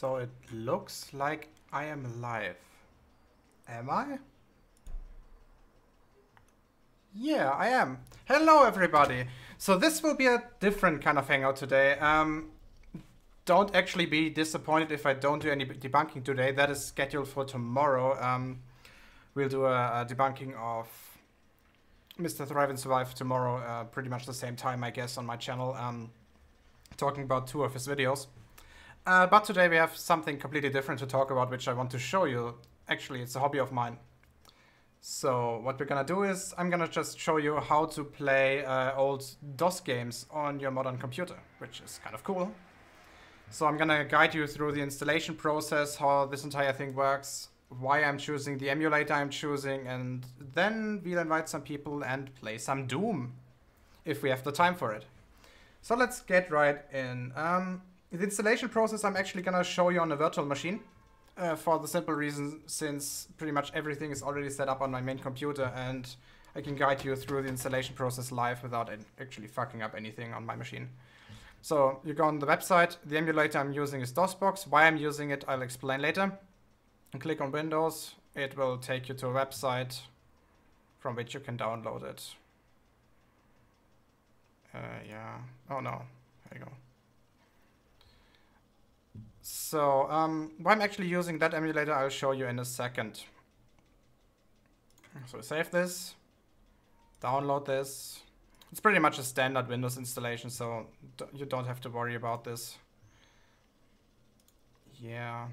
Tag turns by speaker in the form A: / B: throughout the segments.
A: So it looks like I am live. Am I? Yeah, I am. Hello, everybody. So this will be a different kind of hangout today. Don't actually be disappointed if I don't do any debunking today. That is scheduled for tomorrow. We'll do a debunking of Mr. Thrive and Survive tomorrow, pretty much the same time, I guess, on my channel, talking about 2 of his videos. But today we have something completely different to talk about, which I want to show you. Actually, it's a hobby of mine. So what we're gonna do is I'm gonna just show you how to play old DOS games on your modern computer, which is kind of cool. So I'm gonna guide you through the installation process, how this entire thing works, why I'm choosing the emulator I'm choosing, and then we'll invite some people and play some Doom, if we have the time for it. So let's get right in. The installation process I'm actually gonna show you on a virtual machine. For the simple reason, since pretty much everything is already set up on my main computer and I can guide you through the installation process live without actually fucking up anything on my machine. So you go on the website, the emulator I'm using is DOSBox. Why I'm using it, I'll explain later. And click on Windows, it will take you to a website from which you can download it. Yeah, oh no, there you go. So, why I'm actually using that emulator, I'll show you in a second. So save this, download this. It's pretty much a standard Windows installation, so you don't have to worry about this. Yeah.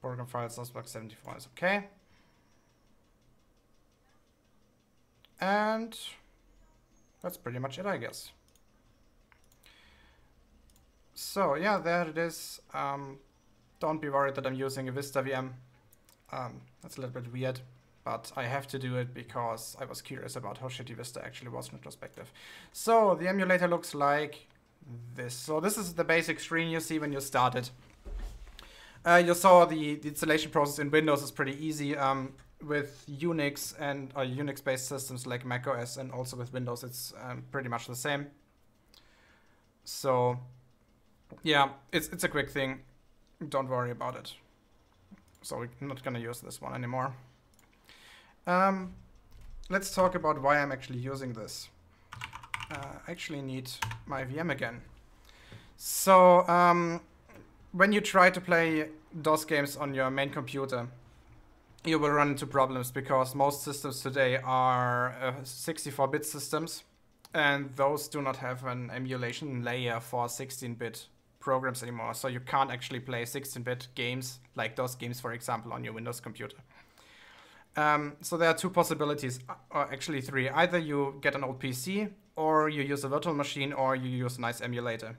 A: Program files, DOSBox 74 is okay. And that's pretty much it, I guess. So yeah, there it is. Don't be worried that I'm using a Vista VM. That's a little bit weird, but I have to do it because I was curious about how shitty Vista actually was in retrospective. So the emulator looks like this. So this is the basic screen you see when you start it. You saw the installation process in Windows is pretty easy. With Unix and Unix-based systems like macOS and also with Windows, it's pretty much the same. So yeah, it's a quick thing. Don't worry about it. So we're not gonna use this one anymore. Let's talk about why I'm actually using this. I actually need my VM again. So when you try to play DOS games on your main computer, you will run into problems because most systems today are 64-bit systems, and those do not have an emulation layer for 16-bit programs anymore. So you can't actually play 16-bit games, like DOS games, for example, on your Windows computer. So there are 2 possibilities, or actually 3. Either you get an old PC, or you use a virtual machine, or you use a nice emulator.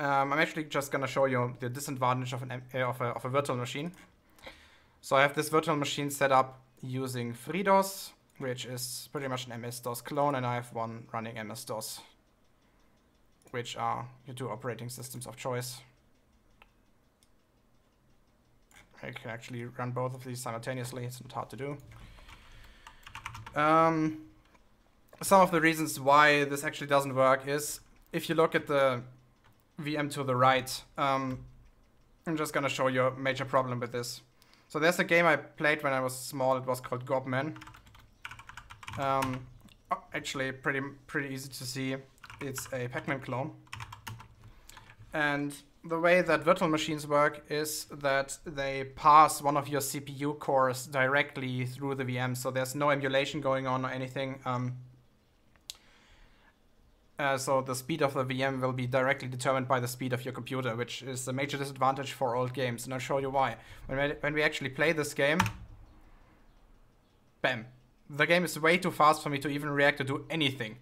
A: I'm actually just gonna show you the disadvantage of a virtual machine. So I have this virtual machine set up using FreeDOS, which is pretty much an MS-DOS clone, and I have one running MS-DOS, which are your 2 operating systems of choice. I can actually run both of these simultaneously, it's not hard to do. Some of the reasons why this actually doesn't work is, if you look at the VM to the right, I'm just gonna show you a major problem with this. So there's a game I played when I was small, it was called Gobman. Actually pretty easy to see. It's a Pac-Man clone. And the way that virtual machines work is that they pass one of your CPU cores directly through the VM, so there's no emulation going on or anything. So the speed of the VM will be directly determined by the speed of your computer, which is a major disadvantage for old games, and I'll show you why. When we actually play this game, bam, the game is way too fast for me to even react or do anything.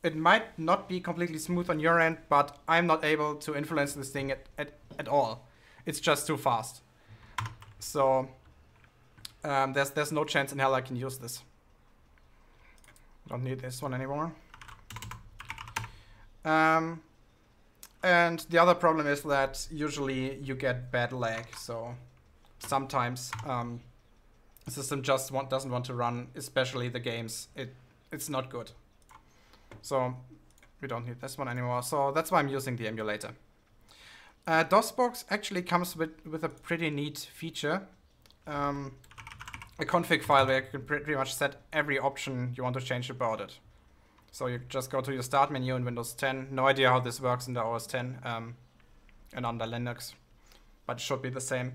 A: It might not be completely smooth on your end, but I'm not able to influence this thing at all. It's just too fast. So there's no chance in hell I can use this. Don't need this one anymore. And the other problem is that usually you get bad lag, so sometimes the system just doesn't want to run, especially the games. It's not good. So we don't need this one anymore. So that's why I'm using the emulator. DOSBox actually comes with a pretty neat feature. A config file where you can pretty much set every option you want to change about it. So you just go to your start menu in Windows 10. No idea how this works in the OS 10 and under Linux, but it should be the same.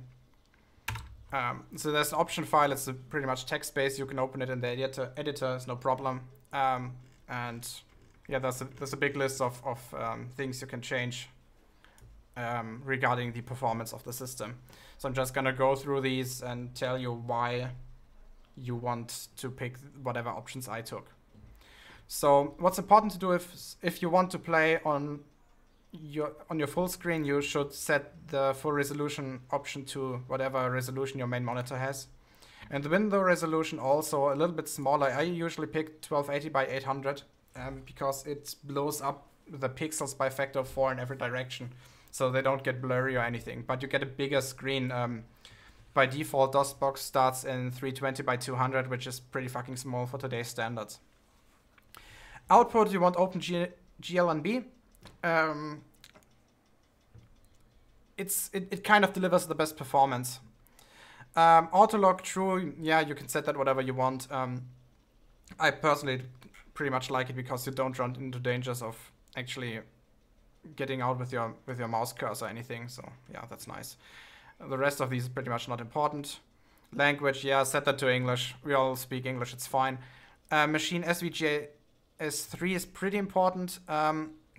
A: So there's an option file. It's pretty much text-based. You can open it in the editor. It's no problem. And yeah, there's a big list of things you can change regarding the performance of the system. So I'm just gonna go through these and tell you why you want to pick whatever options I took. So what's important to do if you want to play on your full screen, you should set the full resolution option to whatever resolution your main monitor has. And the window resolution also a little bit smaller. I usually pick 1280 by 800 because it blows up the pixels by a factor of 4 in every direction, so they don't get blurry or anything. But you get a bigger screen. By default, DOSBox starts in 320 by 200, which is pretty fucking small for today's standards. Output, you want OpenGL1B. It kind of delivers the best performance. Autolog true, yeah, you can set that whatever you want. I personally pretty much like it because you don't run into dangers of actually getting out with your mouse cursor or anything. So yeah, that's nice. The rest of these is pretty much not important. Language, yeah, set that to English. We all speak English, it's fine. Machine SVGA S3 is pretty important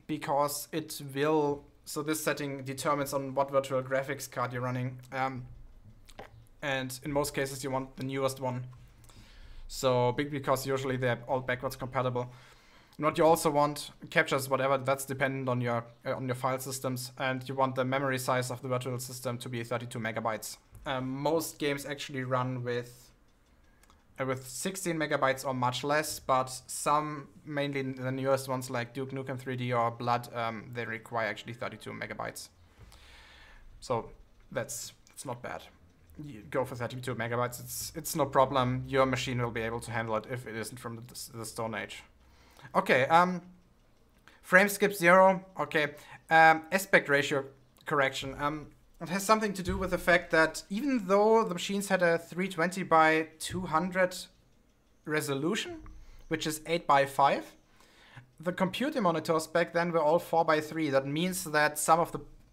A: because it will, so this setting determines on what virtual graphics card you're running. And in most cases you want the newest one. So big because usually they're all backwards compatible. And what you also want, captures whatever, that's dependent on your file systems, and you want the memory size of the virtual system to be 32 megabytes. Most games actually run with 16 megabytes or much less, but some, mainly the newest ones like Duke Nukem 3D or Blood, they require actually 32 megabytes. So it's not bad. You go for 32 megabytes, it's no problem. Your machine will be able to handle it if it isn't from the Stone Age. Okay, frame skip 0, okay. Aspect ratio correction. It has something to do with the fact that even though the machines had a 320 by 200 resolution, which is 8 by 5, the computer monitors back then were all 4 by 3. That means that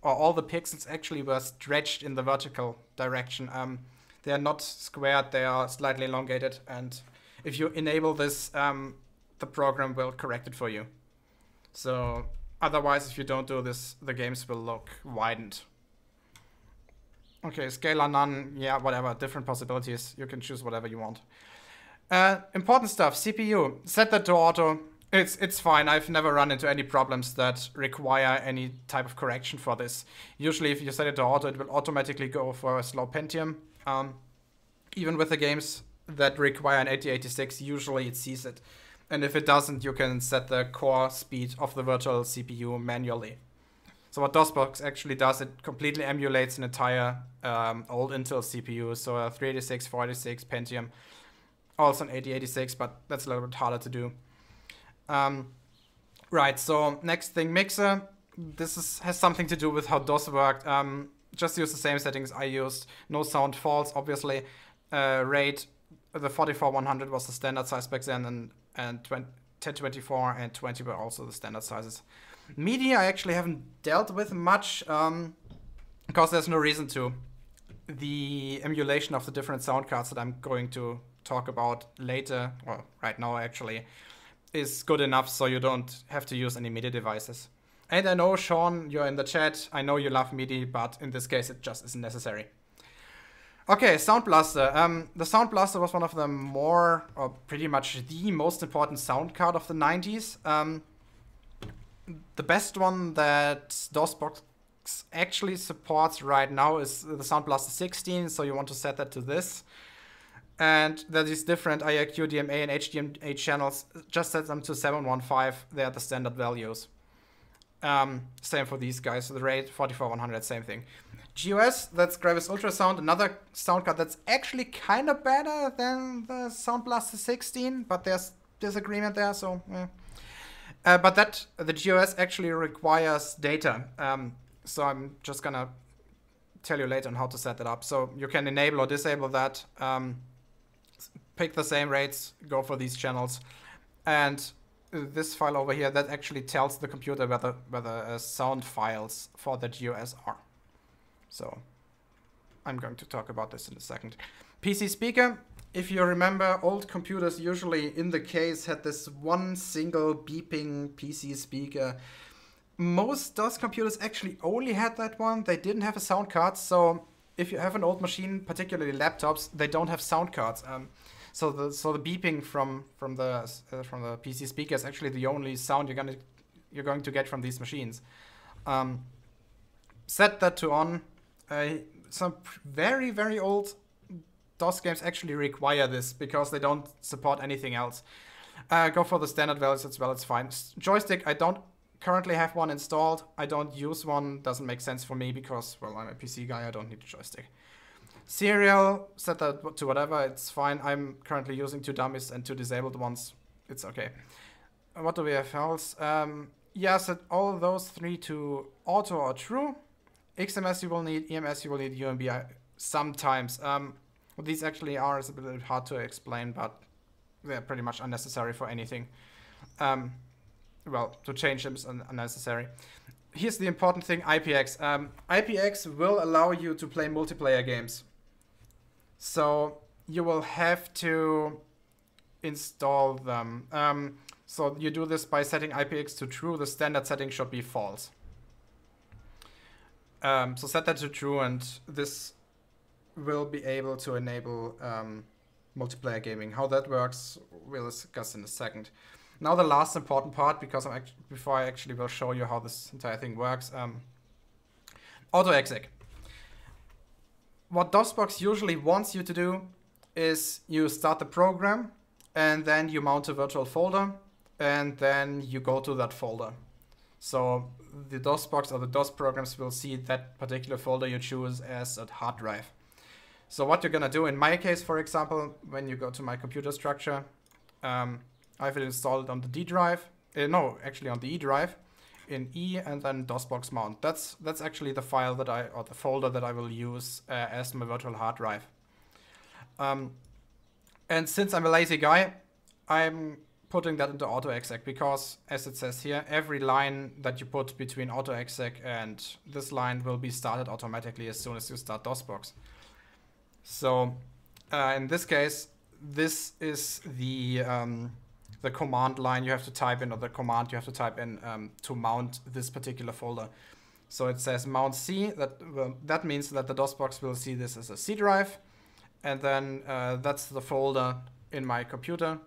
A: all the pixels actually were stretched in the vertical direction. They are not squared, they are slightly elongated, and if you enable this, the program will correct it for you. So otherwise, if you don't do this, the games will look widened. Okay, scalar none, yeah, whatever, different possibilities. You can choose whatever you want. Important stuff, CPU, set that to auto. It's fine. I've never run into any problems that require any type of correction for this. Usually if you set it to auto, it will automatically go for a slow Pentium. Even with the games that require an 8086, usually it sees it. And if it doesn't, you can set the core speed of the virtual CPU manually. So what DOSBox actually does, it completely emulates an entire old Intel CPU. So a 386, 486, Pentium, also an 8086, but that's a little bit harder to do. Right, so next thing, mixer. This has something to do with how DOS worked. Just use the same settings I used. No sound false, obviously. RAID, the 44100 was the standard size back then, and 1024 and 20 were also the standard sizes. Media I actually haven't dealt with much because there's no reason to. The emulation of the different sound cards that I'm going to talk about later, or right now actually, is good enough so you don't have to use any MIDI devices. And I know, Sean, you're in the chat. I know you love MIDI, but in this case it just isn't necessary. Okay, Sound Blaster. The Sound Blaster was one of the more, or pretty much the most important sound card of the 90s. The best one that DOSBox actually supports right now is the Sound Blaster 16, so you want to set that to this. And there are these different IRQ, DMA, and HDMA channels. Just set them to 715. They are the standard values. Same for these guys. So the RAID 44100, same thing. GOS, that's Gravis Ultrasound, another sound card that's actually kind of better than the Sound Blaster 16, but there's disagreement there, so yeah. But the GOS actually requires data. So I'm just gonna tell you later on how to set that up. So you can enable or disable that. Pick the same rates, go for these channels, and this file over here that actually tells the computer whether sound files for the GOS are. So I'm going to talk about this in a second. PC speaker. If you remember, old computers usually in the case had this one single beeping PC speaker. Most DOS computers actually only had that one. They didn't have a sound card. So if you have an old machine, particularly laptops, they don't have sound cards. So the beeping from the PC speaker is actually the only sound you're going to get from these machines. Set that to on. Some very, very old DOS games actually require this because they don't support anything else. Go for the standard values as well, it's fine. Joystick, I don't currently have one installed. I don't use one, doesn't make sense for me because, well, I'm a PC guy, I don't need a joystick. Serial, set that to whatever, it's fine. I'm currently using 2 dummies and 2 disabled ones. It's okay. What do we have else? Yeah, set all those 3 to auto or true. XMS you will need, EMS you will need, UMB sometimes. What these actually are is a bit hard to explain, but they're pretty much unnecessary for anything. Well, to change them is unnecessary. Here's the important thing, IPX. IPX will allow you to play multiplayer games. So you will have to install them. So you do this by setting IPX to true. The standard setting should be false. So set that to true, and this will be able to enable multiplayer gaming. How that works, we'll discuss in a second. Now the last important part, because before I actually will show you how this entire thing works. Auto exec. What DOSBox usually wants you to do is you start the program, and then you mount a virtual folder, and then you go to that folder. So the DOSBox or the DOS programs will see that particular folder you choose as a hard drive. So what you're gonna do in my case, for example, when you go to my computer structure, I have it installed on the D drive. No, actually on the E drive, in E, and then DOSBox mount. That's actually the file that or the folder that I will use as my virtual hard drive. And since I'm a lazy guy, I'm putting that into AutoExec because, as it says here, every line that you put between AutoExec and this line will be started automatically as soon as you start DOSBox. So in this case, this is the command line you have to type in, or the command you have to type in to mount this particular folder. So it says mount C. That means that the DOSBox will see this as a C drive, and then that's the folder in my computer.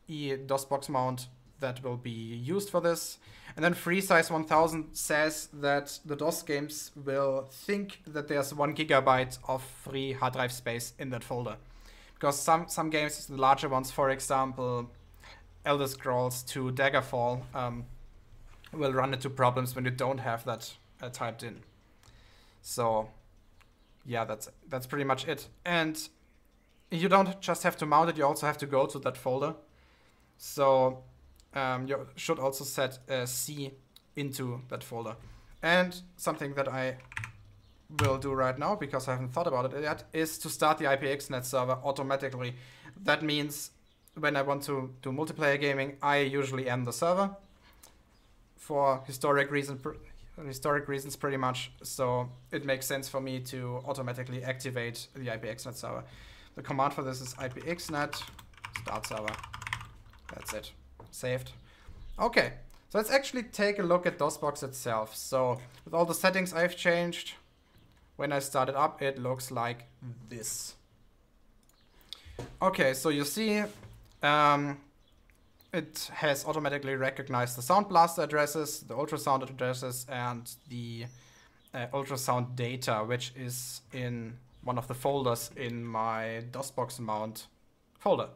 A: E DOSBox mount that will be used for this. And then FreeSize1000 says that the DOS games will think that there's 1 GB of free hard drive space in that folder. Because some games, the larger ones, for example, Elder Scrolls 2 Daggerfall, will run into problems when you don't have that typed in. So yeah, that's pretty much it. And you don't just have to mount it, you also have to go to that folder. So you should also set C into that folder. And something that I will do right now, because I haven't thought about it yet, is to start the IPXNet server automatically. That means when I want to do multiplayer gaming, I usually end the server for historic reasons pretty much. So it makes sense for me to automatically activate the IPXNet server. The command for this is IPXNet start server. That's it. Saved. Okay, so let's actually take a look at DOSBox itself. So with all the settings I've changed, when I start it up, it looks like this. Okay, so you see it has automatically recognized the Sound Blaster addresses, the ultrasound addresses, and the ultrasound data, which is in one of the folders in my DOSBox mount folder.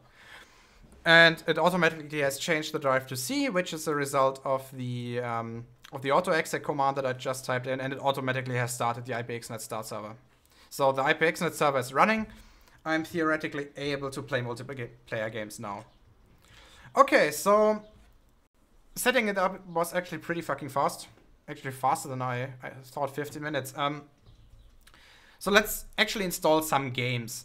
A: And it automatically has changed the drive to C, which is a result of the AutoExec command that I just typed in, and it automatically has started the IPXNet start server. So the IPXNet server is running. I'm theoretically able to play multiplayer games now. Okay, so setting it up was actually pretty fucking fast. Actually faster than I thought, 15 minutes. So let's actually install some games.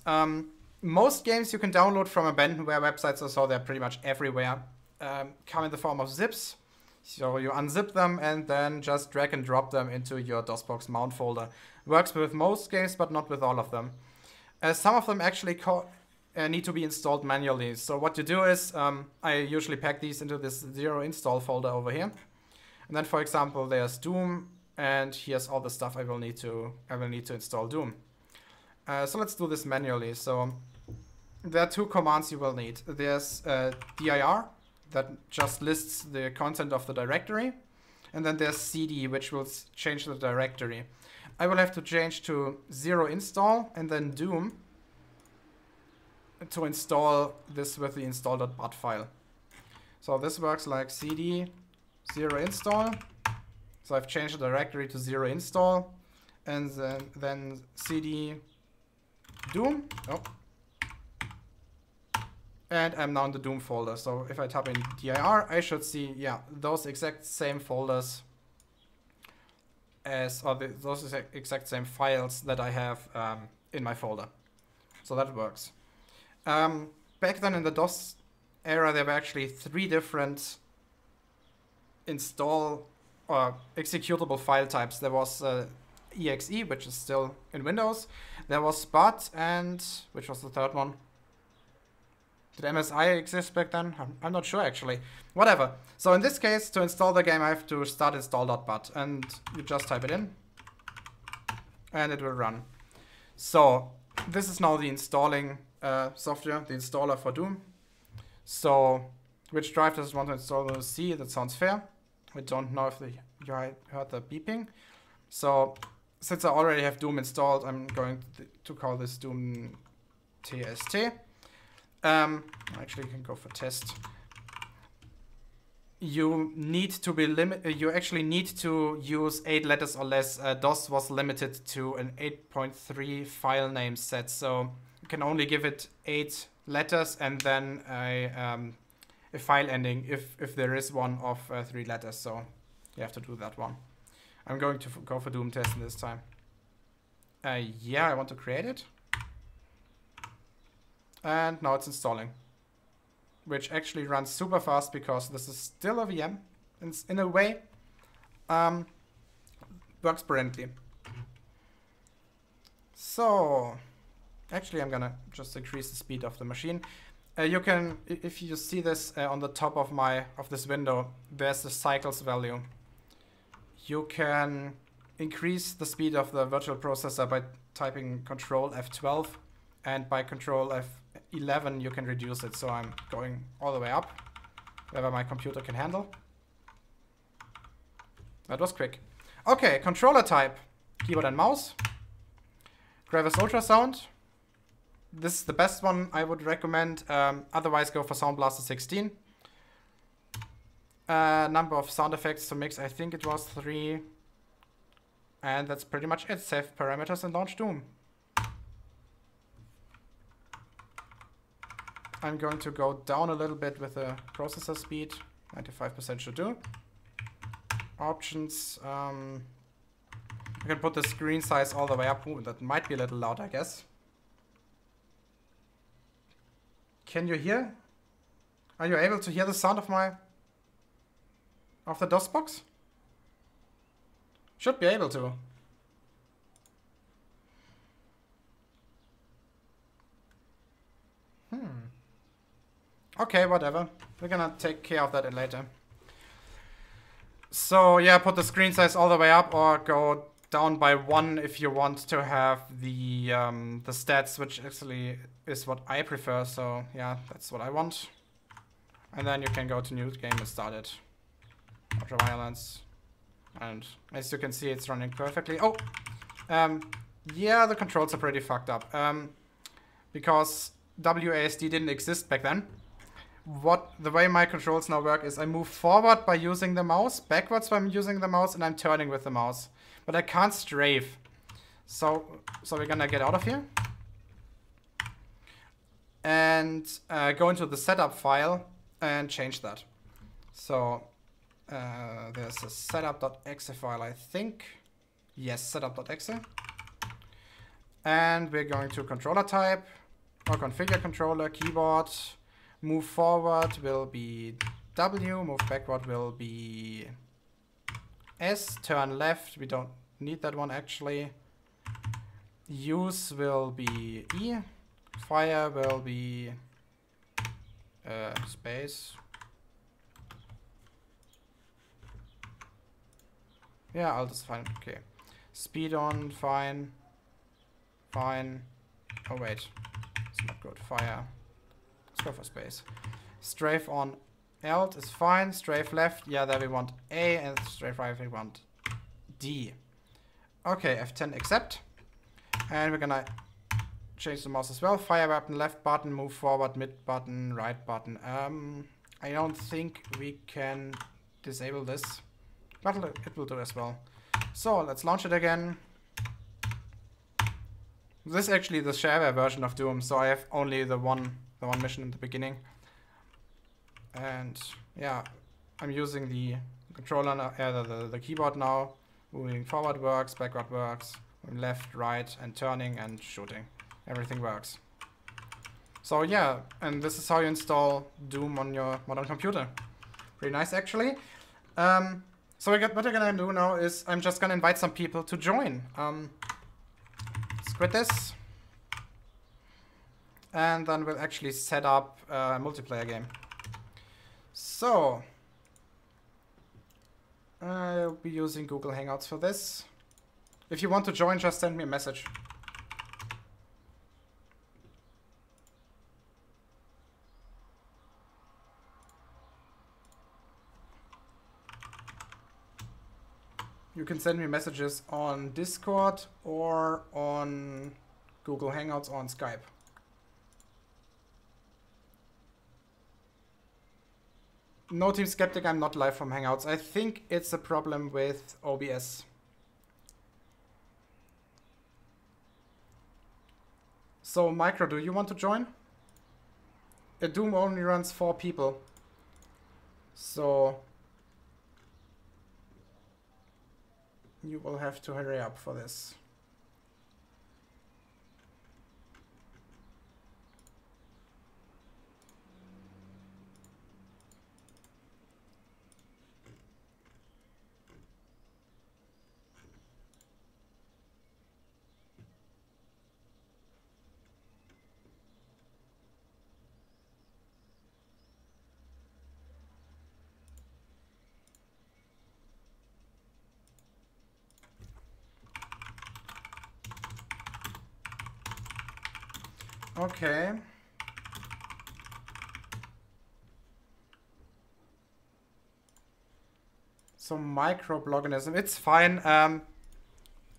A: Most games you can download from abandonware websites or so, they're pretty much everywhere. Come in the form of zips. So you unzip them and then just drag and drop them into your DOSBox mount folder. Works with most games, but not with all of them. Some of them actually need to be installed manually. So what you do is, I usually pack these into this 0 install folder over here. And then, for example, there's Doom, and here's all the stuff I will need to install Doom. So let's do this manually. So there are 2 commands you will need. There's dir, that just lists the content of the directory, and then there's cd, which will change the directory. I will have to change to 0 install and then Doom to install this with the install.bat file. So this works like cd 0 install. So I've changed the directory to 0 install, and then cd Doom. Oh. And I'm now in the Doom folder. So if I type in dir, I should see, yeah, those exact same folders as, or those exact same files that I have in my folder. So that works. Back then in the DOS era, there were actually 3 different install or executable file types. There was exe, which is still in Windows. There was SPAT, and which was the third one? Did MSI exist back then? I'm not sure actually. Whatever. So in this case, to install the game, I have to start install.bat, and you just type it in and it will run. So this is now the installing software, the installer for Doom. So which drive does it want to install? We'll see. That sounds fair. I don't know if you heard the beeping. So since I already have Doom installed, I'm going to call this Doom TST. Actually, you can go for test. You need to be you actually need to use 8 letters or less. DOS was limited to an 8.3 file name set, so you can only give it 8 letters and then a file ending if there is one of 3 letters. So you have to do that one. I'm going to go for Doom test this time. Yeah, I want to create it. And now it's installing, which actually runs super fast because this is still a VM in a way. Works brilliantly. So actually I'm gonna just increase the speed of the machine. You can, if you see this on the top of this window, there's the cycles value. You can increase the speed of the virtual processor by typing Control F12, and by Control F11 you can reduce it. So I'm going all the way up, wherever my computer can handle. That was quick. Okay, controller type, keyboard and mouse. Gravis ultrasound. This is the best one I would recommend. Otherwise go for Sound Blaster 16. Number of sound effects to mix, I think it was 3. And that's pretty much it. Save parameters and launch Doom. I'm going to go down a little bit with the processor speed. 95% should do. Options. I can put the screen size all the way up. Ooh, that might be a little loud, I guess. Can you hear? Are you able to hear the sound of the DOSBox? Should be able to. Okay, whatever. We're gonna take care of that later. So yeah, put the screen size all the way up or go down by 1 if you want to have the stats, which actually is what I prefer. So yeah, that's what I want. And then you can go to new game and start it. Ultra violence. And as you can see, it's running perfectly. Oh, yeah, the controls are pretty fucked up. Because WASD didn't exist back then. The way my controls now work is I move forward by using the mouse, backwards by using the mouse, and I'm turning with the mouse. But I can't strafe. So we're gonna get out of here. And go into the setup file and change that. So there's a setup.exe file, I think. Yes, setup.exe. And we're going to controller type or configure controller keyboard. Move forward will be W, move backward will be S, turn left, we don't need that one actually. Use will be E, fire will be space. Yeah, I'll just find, okay. Speed on, fine. Fine. Oh wait, it's not good. Fire. Let's go for space. Strafe on Alt is fine. Strafe left, yeah, there we want A, and strafe right we want D. Okay, F10 accept. And we're gonna change the mouse as well. Fire weapon, left button, move forward, mid button, right button. I don't think we can disable this, but it will do as well. So let's launch it again. This is actually the shareware version of Doom, so I have only the one mission in the beginning. And yeah, I'm using the controller now, the keyboard now. Moving forward works, backward works, left, right, and turning and shooting. Everything works. So yeah, and this is how you install Doom on your modern computer. Pretty nice actually. So what we're gonna do now is I'm just gonna invite some people to join. Let's quit this. And then we'll actually set up a multiplayer game. So I'll be using Google Hangouts for this. If you want to join, just send me a message. You can send me messages on Discord or on Google Hangouts or on Skype. No, Team Skeptic, I'm not live from Hangouts. I think it's a problem with OBS. So, Micro, do you want to join? Doom only runs 4 people. So you will have to hurry up for this. Okay. So microbloganism, it's fine.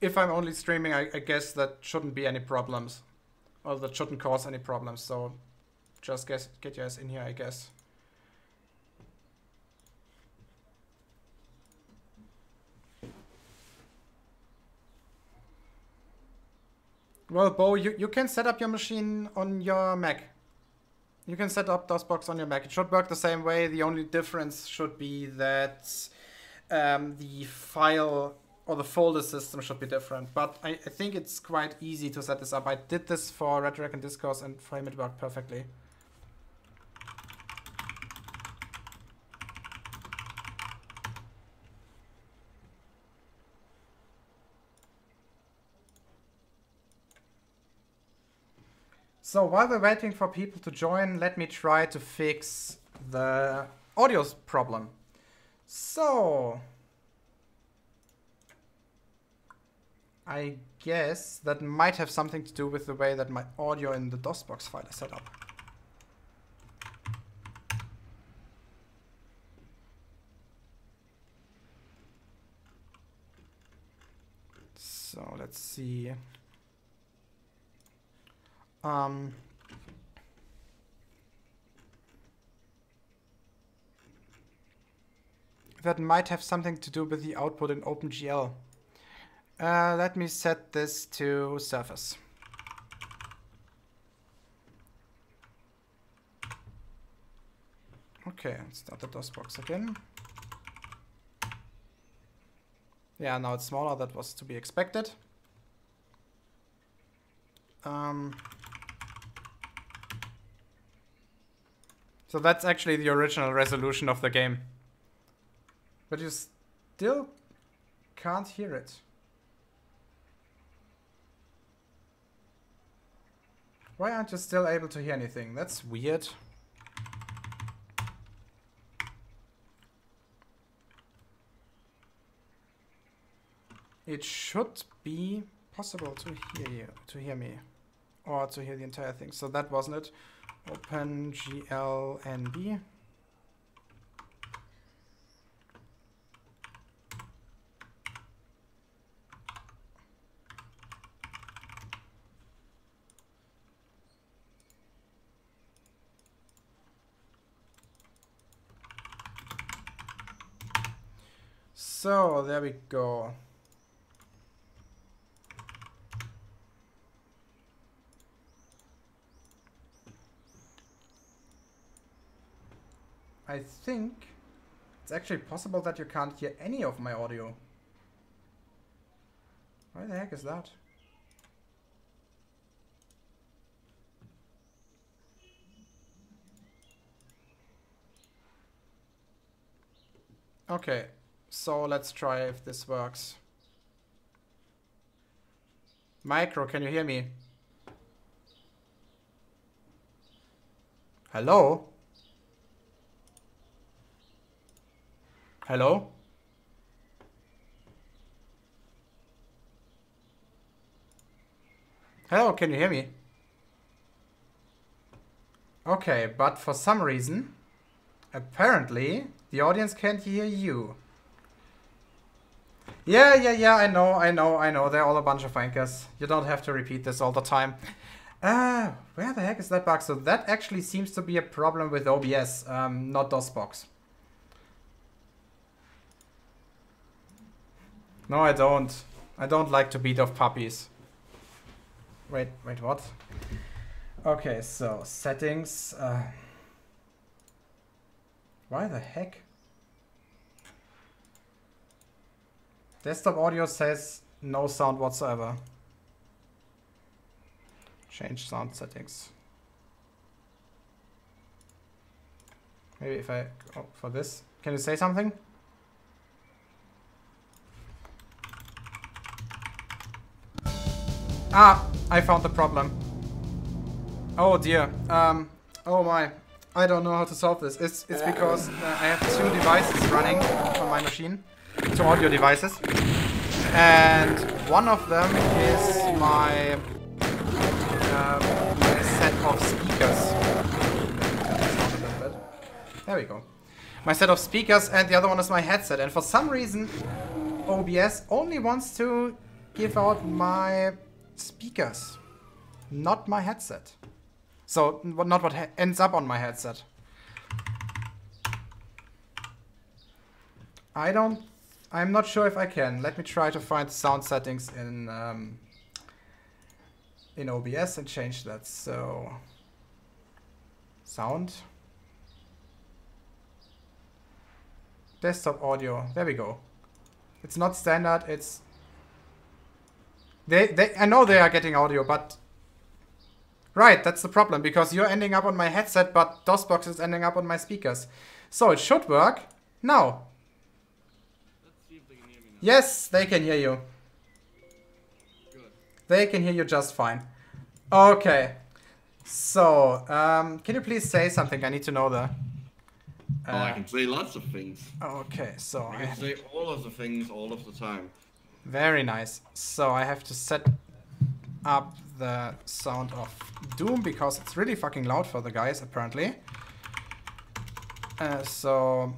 A: If I'm only streaming, I guess that shouldn't be any problems. Or that shouldn't cause any problems. So just get your ass in here, I guess. Well, Bo, you can set up your machine on your Mac. You can set up DOSBox on your Mac. It should work the same way. The only difference should be that the file or the folder system should be different. But I think it's quite easy to set this up. I did this for Rhetoric and Discourse, and for him it worked perfectly. So while we're waiting for people to join, let me try to fix the audio problem. So I guess that might have something to do with the way that my audio in the DOSBox file is set up. So let's see. That might have something to do with the output in OpenGL. Let me set this to Surface. Okay, start the DOSBox again. Yeah, now it's smaller. That was to be expected. So that's actually the original resolution of the game. But you still can't hear it. Why aren't you still able to hear anything? That's weird. It should be possible to hear you, to hear me, or to hear the entire thing. So that wasn't it. Open GLNB. So there we go. I think it's actually possible that you can't hear any of my audio. Why the heck is that? Okay, so let's try if this works. Micro, can you hear me? Hello? Hello? Hello, can you hear me? Okay, but for some reason, apparently, the audience can't hear you. Yeah, I know. They're all a bunch of wankers. You don't have to repeat this all the time. Where the heck is that bug? So that actually seems to be a problem with OBS, not DOSBox. No, I don't. I don't like to beat off puppies. Wait, what? Okay, so settings. Why the heck? Desktop audio says no sound whatsoever. Change sound settings. Maybe if I go for this. Can you say something? Ah, I found the problem. Oh dear. Oh my. I don't know how to solve this. It's because I have two devices running on my machine. Two audio devices. And one of them is my set of speakers. There we go. My set of speakers, and the other one is my headset. And for some reason, OBS only wants to give out my speakers, not my headset. So not what ends up on my headset. I'm not sure if I can. Let me try to find sound settings in OBS and change that. So sound, desktop audio. There we go. It's not standard. It's I know they are getting audio, but right, that's the problem, because you're ending up on my headset, but DOSBox is ending up on my speakers. So it should work now.
B: Let's see if they can hear me now.
A: Yes, they can hear you.
B: Good.
A: They can hear you just fine. Okay. So, can you please say something? I need to know that.
B: I can say lots of things.
A: Okay, so
B: I can say all of the things all of the time.
A: very nice. So I have to set up the sound of Doom because it's really fucking loud for the guys, apparently. So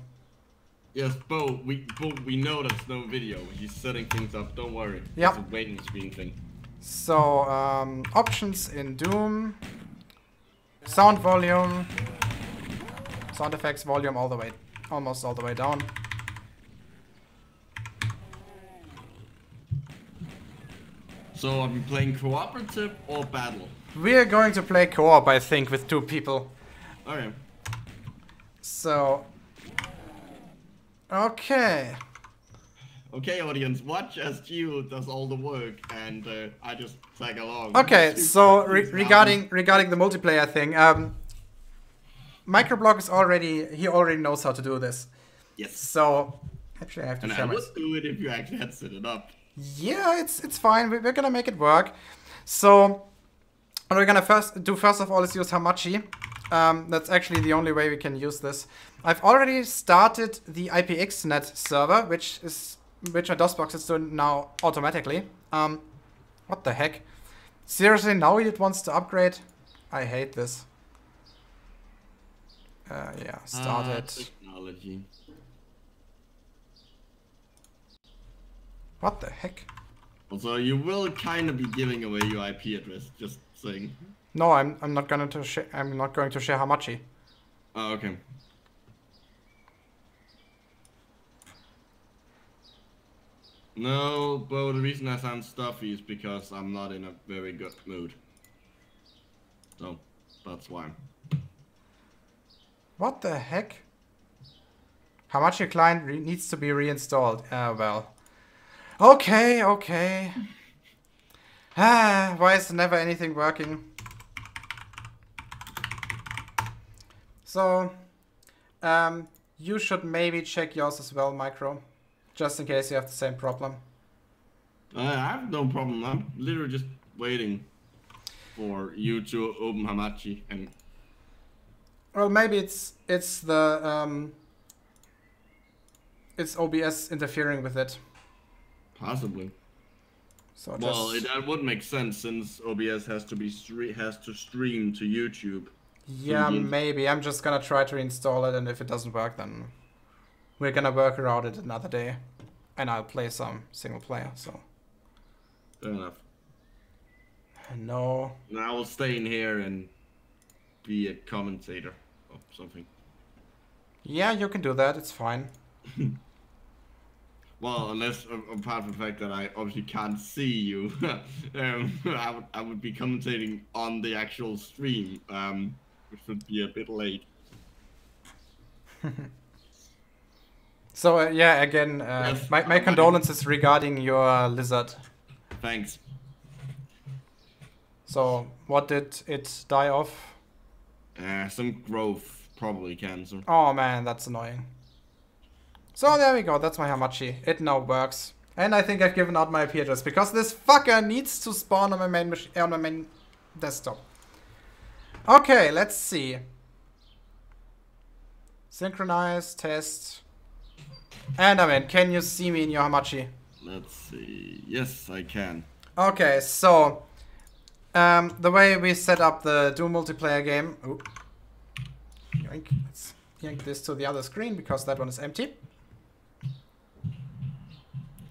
B: Yes, Bo, we know there's no video. He's setting things up, don't worry.
A: Yep.
B: It's a waiting screen thing.
A: So, options in Doom, sound volume, sound effects volume all the way, almost all the way down.
B: So are we playing cooperative or battle?
A: We're going to play co-op, I think, with 2 people.
B: Okay.
A: So, okay.
B: Okay, audience, watch as Gio does all the work, and I just tag along.
A: Okay, so regarding the multiplayer thing, Microblog is he already knows how to do this.
B: Yes.
A: So actually, I have to share
B: I would do it if you actually had set it up.
A: Yeah, it's fine. We're gonna make it work. So what we're gonna first of all is use Hamachi. That's actually the only way we can use this. I've already started the IPXNet server, which our DOSBox is doing now automatically. What the heck? Seriously, now it wants to upgrade? I hate this. Yeah, started.
B: Technology.
A: What the heck?
B: Also, you will kind of be giving away your IP address, just saying.
A: No, I'm not going to share. I'm not going to share Hamachi.
B: Oh, okay. No, but the reason I sound stuffy is because I'm not in a very good mood. So, that's why.
A: What the heck? Hamachi client needs to be reinstalled. Well. Okay. Why is never anything working? So, you should maybe check yours as well, Micro. Just in case you have the same problem.
B: I have no problem. I'm literally just waiting for you to open Hamachi and.
A: Well, maybe it's the it's OBS interfering with it.
B: Possibly.
A: So
B: well, that would make sense since OBS has to stream to YouTube.
A: Yeah, maybe. I'm just gonna try to install it, and if it doesn't work, then we're gonna work around it another day, and I'll play some single player. So.
B: Fair enough.
A: No.
B: And I will stay in here and be a commentator or something.
A: Yeah, you can do that. It's fine.
B: Well, unless apart from the fact that I obviously can't see you, I would be commentating on the actual stream, which would be a bit late.
A: So yeah, again, yes, my condolences regarding your lizard.
B: Thanks.
A: So what did it die of?
B: Some growth, probably cancer.
A: Oh man, that's annoying. So there we go, that's my Hamachi. It now works. And I think I've given out my IP address because this fucker needs to spawn on my main desktop. Okay, let's see. Synchronize, test. And I'm in. Can you see me in your Hamachi?
B: Let's see. Yes, I can.
A: Okay, so the way we set up the Doom multiplayer game. Oh. Yoink. Let's yank this to the other screen because that one is empty.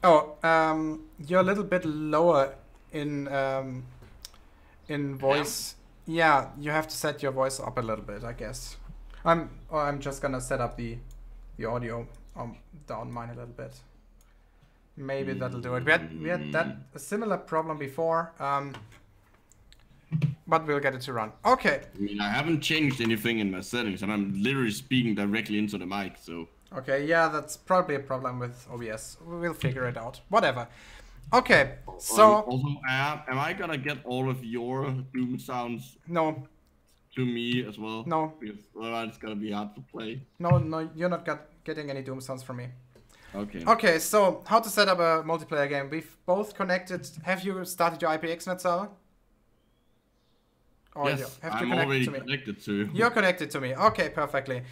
A: Oh, you're a little bit lower in voice. Yeah, you have to set your voice up a little bit, I guess. I'm just gonna set up the audio down mine a little bit. Maybe that'll do it. We had a similar problem before, but we'll get it to run. Okay.
B: I mean, I haven't changed anything in my settings, and I'm literally speaking directly into the mic, so.
A: Okay, yeah, that's probably a problem with OBS. We'll figure it out. Whatever. Okay, so...
B: Also, am I gonna get all of your Doom sounds?
A: No.
B: To me as well?
A: No.
B: Because otherwise it's gonna be hard to play.
A: No, you're not getting any Doom sounds from me.
B: Okay.
A: Okay, so how to set up a multiplayer game. We've both connected... Have you started your IPXNet server?
B: Or yes, I'm already connected to you.
A: You're connected to me. Okay, perfectly.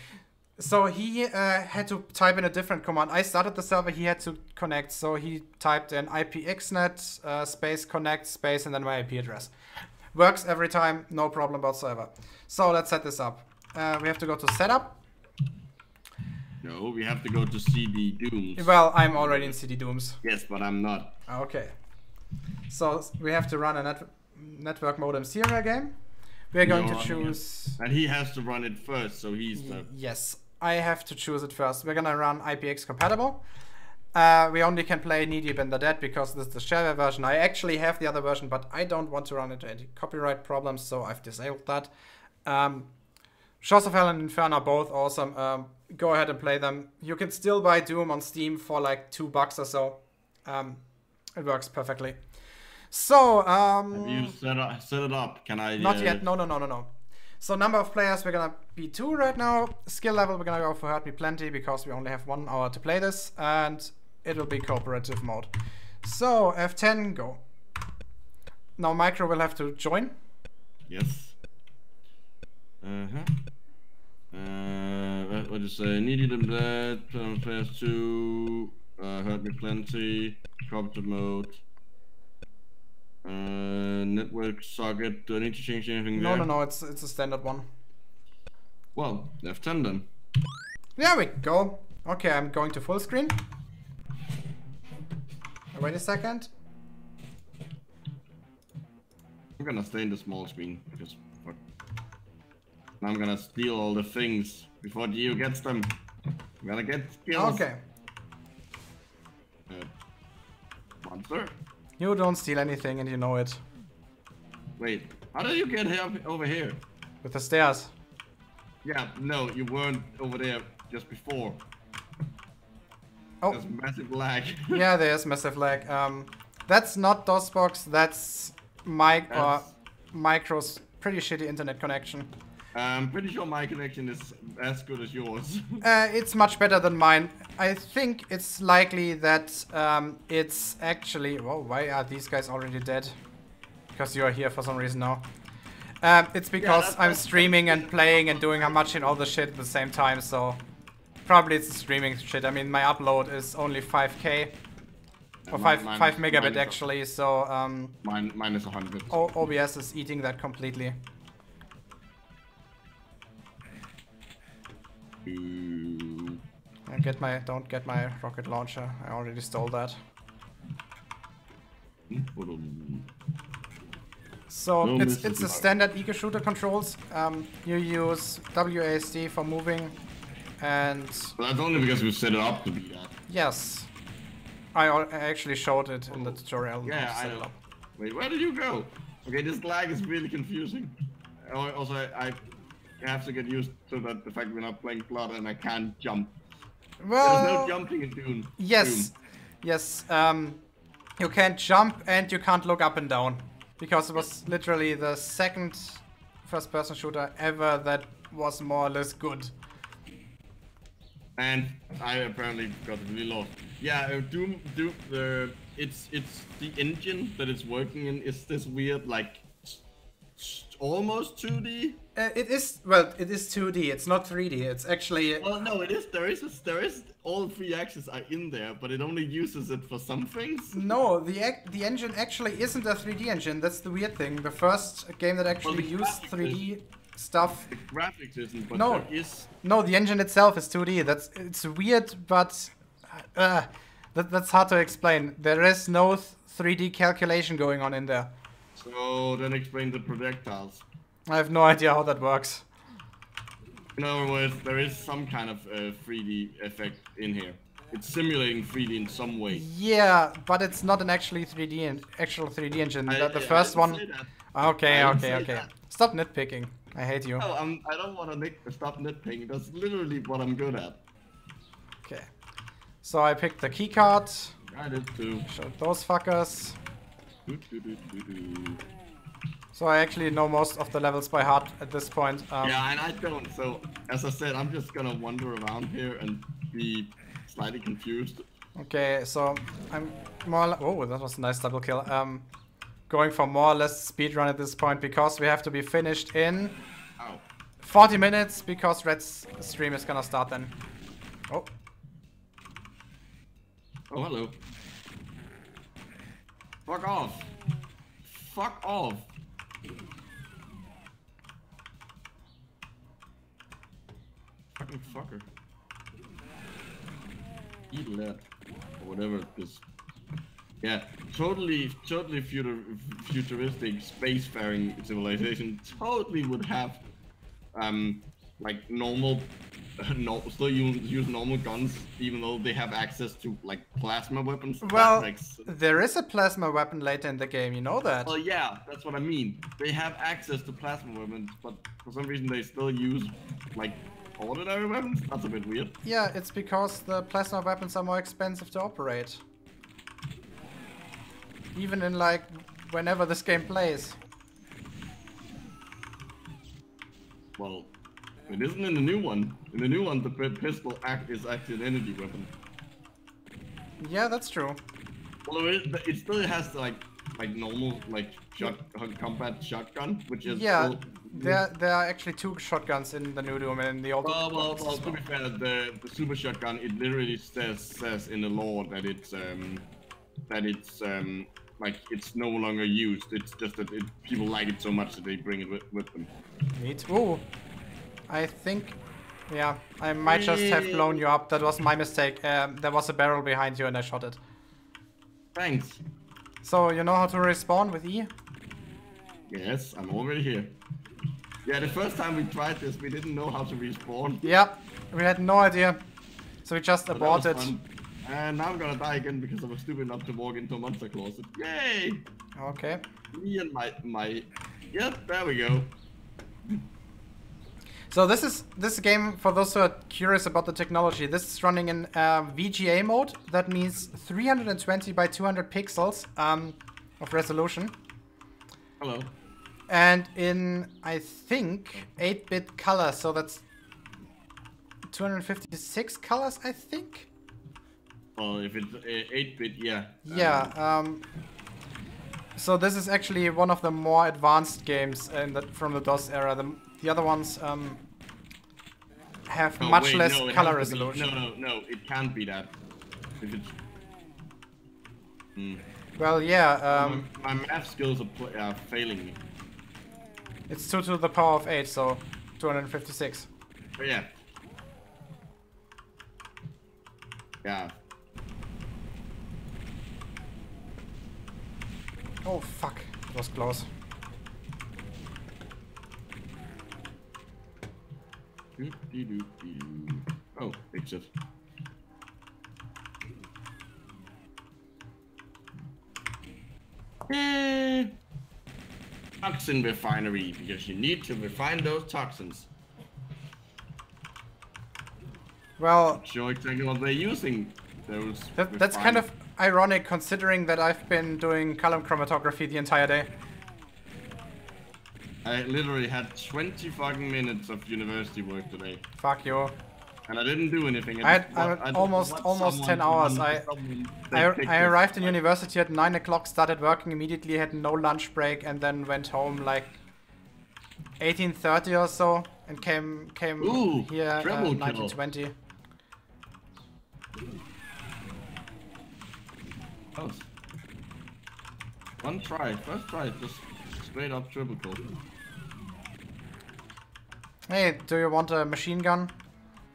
A: So he had to type in a different command. I started the server, he had to connect. So he typed in IPXNet space connect space and then my IP address. Works every time, no problem whatsoever. So let's set this up. We have to go to setup.
B: No, we have to go to CD Dooms.
A: Well, I'm already in CD Dooms.
B: Yes, but I'm not.
A: Okay. So we have to run a network modem serial game. We're going to choose...
B: And he has to run it first, so he's the...
A: Yes, I have to choose it first. We're gonna run IPX compatible. We only can play Knee Deep in the Dead because this is the shareware version. I actually have the other version, but I don't want to run into any copyright problems, so I've disabled that. Shadows of Hell and Inferno are both awesome. Go ahead and play them. You can still buy Doom on Steam for like $2 or so. It works perfectly. So,
B: have you set it up? Can I?
A: Not yet. No. So number of players, we're gonna be 2 right now. Skill level, we're gonna go for Hurt Me Plenty because we only have 1 hour to play this, and it will be cooperative mode. So F10, go. Now Micro will have to join.
B: Yes. What do you say? Needed them dead. Players 2. Hurt Me Plenty. Cooperative mode. Network socket. Do I need to change anything there?
A: No. It's a standard one.
B: Well, F10 then.
A: There we go. Okay, I'm going to full screen. Wait a second.
B: I'm gonna stay in the small screen because fuck. I'm gonna steal all the things before Geo gets them. I'm gonna get skills.
A: Okay.
B: Monster?
A: You don't steal anything and you know it.
B: Wait, how did you get here over here?
A: With the stairs.
B: Yeah, no, you weren't over there just before.
A: Oh.
B: There's massive lag.
A: Yeah, there's massive lag. That's not DOSBox, that's Micro's pretty shitty internet connection.
B: I'm pretty sure my connection is as good as yours.
A: It's much better than mine. I think it's likely that it's actually... Whoa, why are these guys already dead? Because you are here for some reason now. It's because I'm streaming and playing and doing much in all the shit at the same time, so... Probably it's the streaming shit. I mean, my upload is only 5K. Or 5 megabit actually, so...
B: Mine is 100.
A: OBS is eating that completely. Don't get my rocket launcher. I already stole that. So it's a standard eco shooter controls. You use WASD for moving, and
B: but that's only because we set it up to be that.
A: Yes, I actually showed it in the tutorial.
B: Yeah, I know. Wait, where did you go? Okay, this lag is really confusing. Also, I have to get used to the fact we're not playing Blood and I can't jump.
A: Well,
B: there's no jumping in Doom.
A: Yes, yes. You can't jump and you can't look up and down because it was literally the second first-person shooter ever that was more or less good.
B: And I apparently got really lost. Yeah, Doom. It's the engine that it's working in is this weird like almost 2D.
A: It is 2D. It's not 3D. It's actually.
B: Well, no, it is. There is all 3 axes are in there, but it only uses it for some things.
A: No, the engine actually isn't a 3D engine. That's the weird thing. The first game that actually used 3D stuff.
B: The graphics isn't, but
A: no,
B: there is.
A: No, the engine itself is 2D. It's weird, but that's hard to explain. There is no 3D calculation going on in there.
B: So then explain the projectiles.
A: I have no idea how that works.
B: In other words, there is some kind of 3D effect in here. It's simulating 3D in some way.
A: Yeah, but it's not an actual 3D engine. The first one. Okay. Stop nitpicking. I hate you.
B: No, I don't want to stop nitpicking. That's literally what I'm good at.
A: Okay. So I picked the keycard.
B: I did too.
A: Showed those fuckers. So I actually know most of the levels by heart at this point.
B: Yeah, and I don't. So as I said, I'm just gonna wander around here and be slightly confused.
A: Okay, so I'm more. Oh, that was a nice double kill. Going for more or less speedrun at this point because we have to be finished in 40 minutes because Red's stream is gonna start then. Oh.
B: Oh, hello. Fuck off. Fuck off. Fucking fucker. Eat lead. Or whatever this. Yeah, totally futuristic spacefaring civilization totally would have like normal still use normal guns, even though they have access to like plasma weapons.
A: Well, there is a plasma weapon later in the game, you know that?
B: Well, yeah, that's what I mean. They have access to plasma weapons, but for some reason they still use like ordinary weapons. That's a bit weird.
A: Yeah, it's because the plasma weapons are more expensive to operate. Even in like whenever this game plays.
B: Well, it isn't in the new one. In the new one, the pistol is actually an energy weapon.
A: Yeah, that's true.
B: Well, it still has like normal like combat shotgun, which is
A: yeah.
B: Still...
A: There are actually 2 shotguns in the new Doom and in the old.
B: Well, to be fair, the super shotgun, it literally says in the lore that it's like it's no longer used. It's just that people like it so much that they bring it with them.
A: Neat. Ooh, I think, yeah, I might just have blown you up. That was my mistake. There was a barrel behind you and I shot it.
B: Thanks.
A: So you know how to respawn with E?
B: Yes, I'm already here. Yeah, the first time we tried this, we didn't know how to respawn.
A: Yeah, we had no idea. So we just aborted.
B: And now I'm gonna die again because I was stupid enough to walk into a monster closet. Yay!
A: Okay.
B: Me and my... Yep, there we go.
A: So this game, for those who are curious about the technology, this is running in VGA mode. That means 320 by 200 pixels of resolution.
B: Hello.
A: And in, I think, 8-bit color, so that's 256 colors, I think?
B: Well, if it's 8-bit, yeah.
A: Yeah, so this is actually one of the more advanced games from the DOS era. The other ones have much less color resolution.
B: No, it can't be that. If it's...
A: Well, yeah.
B: My math skills are failing me.
A: It's 2 to the power of 8, so 256.
B: But yeah. Yeah.
A: Oh fuck, it was close.
B: Oh, exit. Toxin refinery, because you need to refine those toxins.
A: Well,
B: not sure exactly what they're using.
A: That's kind of ironic considering that I've been doing column chromatography the entire day.
B: I literally had 20 fucking minutes of university work today.
A: Fuck you.
B: And I didn't do anything.
A: I had almost 10 hours. I arrived in university at 9 o'clock, started working immediately, had no lunch break, and then went home like 18:30 or so, and came here at 19:20.
B: Oh. One try, first try, just straight up triple kill.
A: Hey, do you want a machine gun?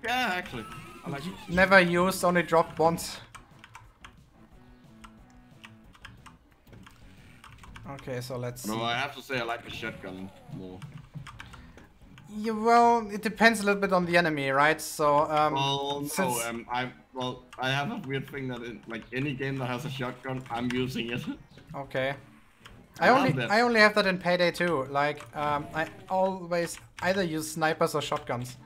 B: Yeah, actually. I like it.
A: Never used, only dropped once. Okay, so let's see.
B: No, I have to say I like the shotgun more.
A: Yeah, well, it depends a little bit on the enemy, right? So,
B: I have a weird thing that in like any game that has a shotgun, I'm using it.
A: Okay. I only have that in Payday 2. Like, I always either use snipers or shotguns.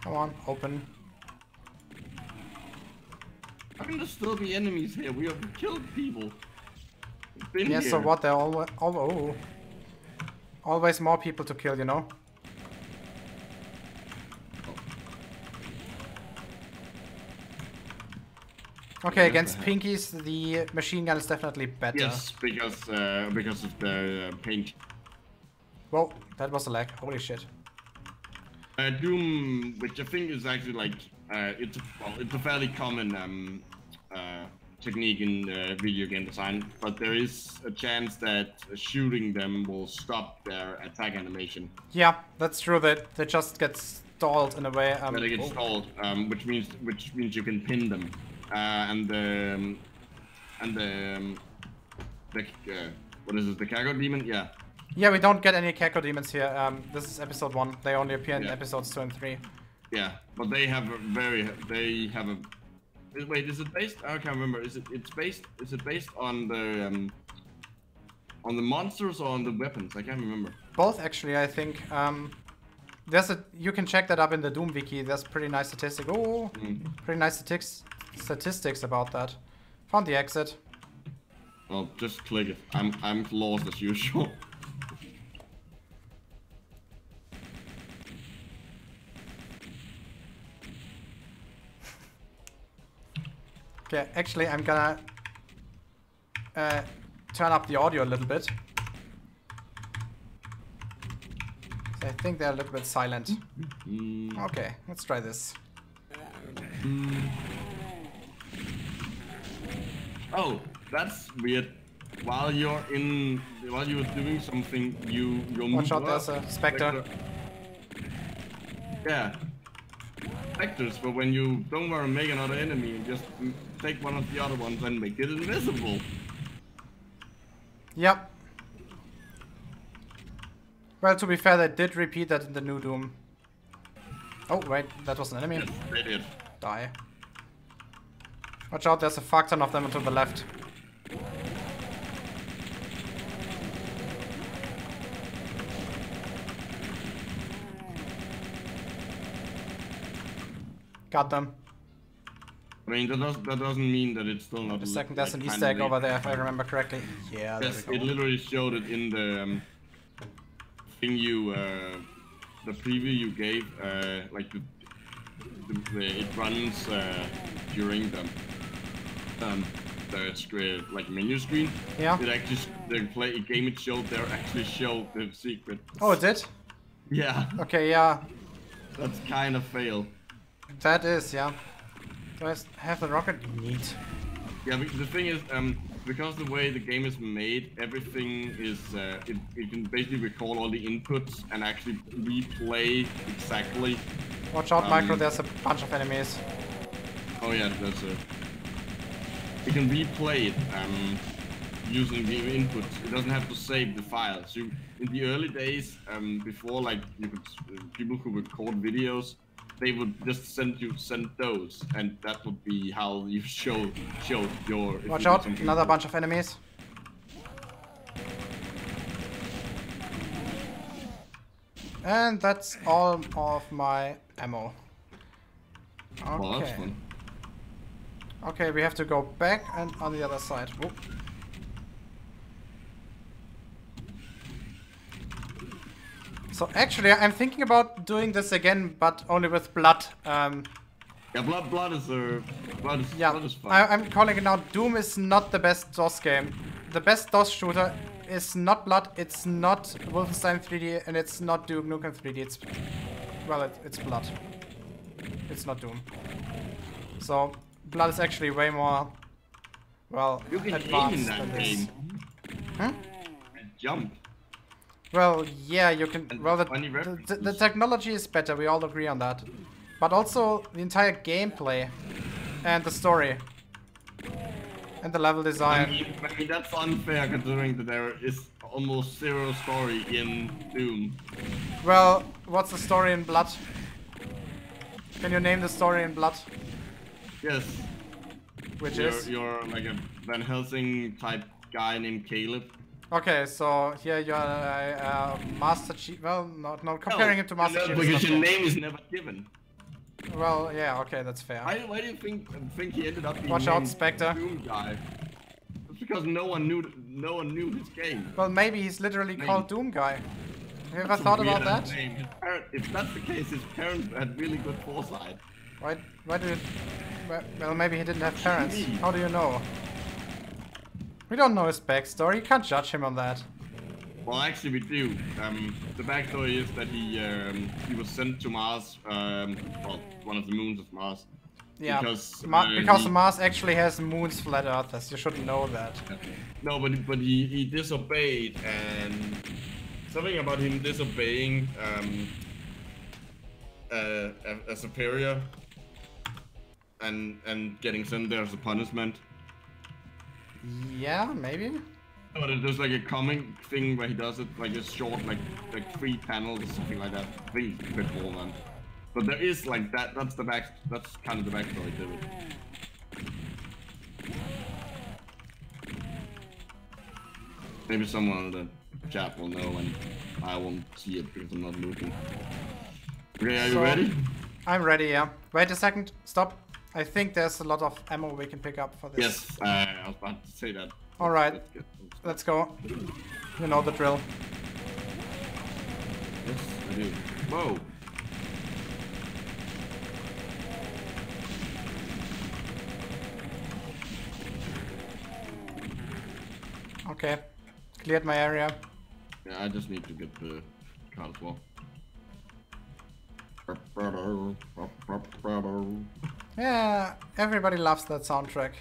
A: Come on, open.
B: How can there still be enemies here? We have killed people. Been
A: yeah,
B: here.
A: So what? There are always more people to kill, you know? Okay, against pinkies, the machine gun is definitely better.
B: Yes, because of the paint.
A: Whoa, that was a lag. Holy shit.
B: Doom, which I think is actually like it's a fairly common technique in video game design, but there is a chance that shooting them will stop their attack animation.
A: Yeah, that's true. That they just get stalled in a way.
B: They get stalled, which means you can pin them. And the what is it? The cargo demon? Yeah.
A: Yeah, we don't get any Keko demons here. This is episode 1. They only appear in
B: Yeah.
A: episodes 2 and 3.
B: Yeah, but they have a wait, is it based? I can't remember. Is it based on the monsters or on the weapons? I can't remember.
A: Both, actually, I think. You can check that up in the Doom wiki. There's pretty nice statistics. Oh, pretty nice statistics about that. Found the exit.
B: Well, just click it. I'm lost as usual.
A: Okay, actually, I'm gonna turn up the audio a little bit. So I think they're a little bit silent. Okay, let's try this.
B: Oh, that's weird. While you're doing something, you'll
A: Watch out, there's a Spectre.
B: Yeah. Spectres, but when you don't want to make another enemy, you just take one of the other ones and make it invisible.
A: Yep. Well, to be fair, they did repeat that in the new Doom. Oh, wait, that was an enemy.
B: Yes, they did.
A: Die. Watch out, there's a fuck ton of them to the left. Got them.
B: I mean, that doesn't mean that it's still not.
A: A second, there's an Easter egg over there, if I remember correctly. Yeah, there
B: yes,
A: we go.
B: it literally showed it in the thing the preview you gave. Like it runs during the screen, like menu screen.
A: Yeah.
B: It actually game it showed there actually showed the secret.
A: Oh, it did?
B: Yeah.
A: Okay, yeah.
B: That's kind of fail.
A: That is, yeah. Do I have the rocket? Neat.
B: Yeah, the thing is, because the way the game is made, everything is, it can basically recall all the inputs and actually replay exactly.
A: Watch out, Micro, there's a bunch of enemies.
B: Oh yeah, it can replay it, using the inputs. It doesn't have to save the files. In the early days, before like people who record videos, they would just send those, and that would be how you show your.
A: Watch out, another bunch of enemies. And that's all of my ammo. Okay.
B: Well, that's fun.
A: Okay, we have to go back and on the other side. Whoop. So actually, I'm thinking about doing this again, but only with blood.
B: Yeah, blood is fun.
A: I'm calling it now. Doom is not the best DOS game. The best DOS shooter is not Blood. It's not Wolfenstein 3D, and it's not Duke Nukem 3D. It's Blood. It's not Doom. So Blood is actually way more advanced than this. Hmm?
B: Jump.
A: Well, yeah, you can. Well, the technology is better. We all agree on that. But also the entire gameplay and the story and the level design.
B: I mean that's unfair considering that there is almost zero story in Doom.
A: Well, what's the story in Blood? Can you name the story in Blood?
B: Yes.
A: Which
B: you're like a Van Helsing type guy named Caleb.
A: Okay, so here you're a Master Chief. Well, not comparing him to Master Chief.
B: Because your name is never given.
A: Well, yeah, okay, that's fair.
B: Why do you think he ended up being
A: Watch out, Spectre.
B: Doom guy? It's because no one knew his game.
A: Well, maybe he's literally called Doom Guy. Have you ever thought about that?
B: If that's the case, his parents had really good foresight.
A: Why did? Well, maybe he didn't have parents. How do you know? We don't know his backstory. You can't judge him on that.
B: Well, actually, we do. The backstory is that he was sent to Mars, well, one of the moons of Mars.
A: Yeah,
B: because
A: Mars actually has moons flat earthers. You should know that.
B: No, but he disobeyed, and something about him disobeying a superior and getting sent there as a punishment.
A: Yeah, maybe.
B: But there's like a common thing where he does it like a short, like 3 panels or something like that. I think it's a bit more than. But there is like that. That's the back. That's kind of the backstory to it. Maybe someone in the chat will know, and I won't see it because I'm not looking. Okay, are you ready?
A: I'm ready. Yeah. Wait a second. Stop. I think there's a lot of ammo we can pick up for this.
B: Yes, I was about to say that.
A: All right. Let's go. You know the drill.
B: Yes, I do. Whoa.
A: Okay. Cleared my area.
B: Yeah, I just need to get the card as well.
A: Yeah, everybody loves that soundtrack.